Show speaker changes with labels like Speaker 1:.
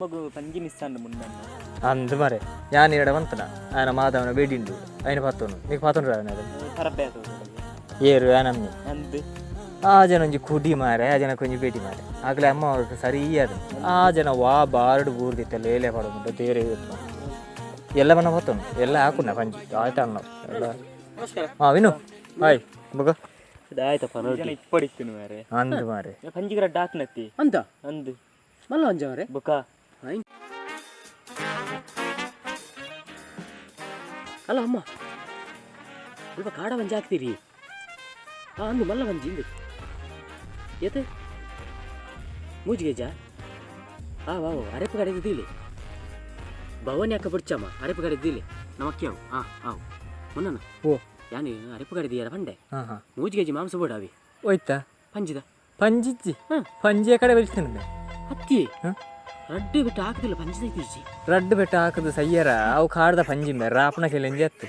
Speaker 1: ಮಗು ಪಂಜಿನ ಇಸ್ತಾಂಡು ಮುಂದೆ
Speaker 2: ಅಂದು ಮರೆ ಯಾನು ಈಡ ಬಂತನ ఆయన మాధవన వేడిండు ఆయన పత్తను నీకు పత్తను రాదు
Speaker 1: ಖರಬೆ
Speaker 2: ಏರು ಯಾನಮ್ಮಿ
Speaker 1: ಅಂದು
Speaker 2: ಆ ಜನ ಒಂಜಿ ಕುಡಿ ಮಾರೆ ಆ ಜನ ಕೊಂಚ ಬೇಟಿ ಮಾರೆ ಆಗಲೇ ಅಮ್ಮ ಅವ್ರಿಗೆ ಸರಿ ಅದು ಆ ಜನ ವಾ ಬಾರ್ಡು ಬೂರ್ದಿತ್ತಲ್ಲ ಏಲೆ ಪಡೋದು ತೇರೆ ಎಲ್ಲ ಬನ್ನ ಪತ್ತನು ಎಲ್ಲ ಹಾಕುಣ್ಣ ಪಂಜಿ ಆಯ್ತಾ ಅಣ್ಣ ಎಲ್ಲ ಹಾಂ ವಿನು ಹಾಯ್ ಬಗ
Speaker 1: ಆಯ್ತಪ್ಪ ಇಪ್ಪಡಿತ್ತು ಮಾರೆ
Speaker 2: ಅಂದು ಮಾರೆ
Speaker 1: ಪಂಜಿಗರ ಡಾಕ್ನತ್ತಿ
Speaker 3: ಅಂತ
Speaker 1: ಅಂದು
Speaker 3: ಮಲ್ಲ ಅಂಜ ಮಾರೆ
Speaker 1: ಬುಕ್ಕ
Speaker 3: ಅಲ್ಲ ಅಮ್ಮ ಸ್ವಲ್ಪ ಕಾಡ ಬಂಜಿ ಹಾಕ್ತೀರಿ ಅಂದು ಮಲ್ಲ ಬಂಜಿ ಇಂದು ಏತೆ ಮೂಜಿಗೆಜ ವಾ ಅರೆಪ ಕಡೆ ಇದ್ದೀಲಿ ಭವನಿ ಅಕ್ಕ ಬಿಡ್ಚಮ್ಮ ಅರೆಪ ಕಡೆ ಇದ್ದೀಲಿ ನಮ್ಮ ಅಕ್ಕಿಯಾವು ಆವು ಮೊನ್ನ
Speaker 2: ಓ
Speaker 3: ಯಾನು ಅರೆಪ ಕಡೆ ಇದೆಯಲ್ಲ ಪಂಡೆ
Speaker 2: ಹಾಂ ಹಾಂ
Speaker 3: ಮೂಜಿಗೆಜಿ ಮಾಂಸ ಬೋಡಾವಿ
Speaker 2: ಹೋಯ್ತಾ
Speaker 3: ಪಂಜಿದ
Speaker 2: ಪಂಜಿಜ್ಜಿ ಪಂಜಿಯ ಕಡೆ ಬೆಳೆಸ್ತೇನೆ
Speaker 3: ಹತ್ತಿ ರಡ್ಡು ಬಿಟ್ಟು ಹಾಕುದಿಲ್ಲ ಪಂಜಿದ ಇದ್ದೀಜಿ
Speaker 2: ರಡ್ಡು ಬೆಟ್ಟ ಹಾಕದು ಸಯ್ಯರ ಅವು ಕಾಡ್ದ ಪಂಜಿ ಮೇರೆ ರಾಪಣ ಕೆಲೆಂಜಿ ಹತ್ತು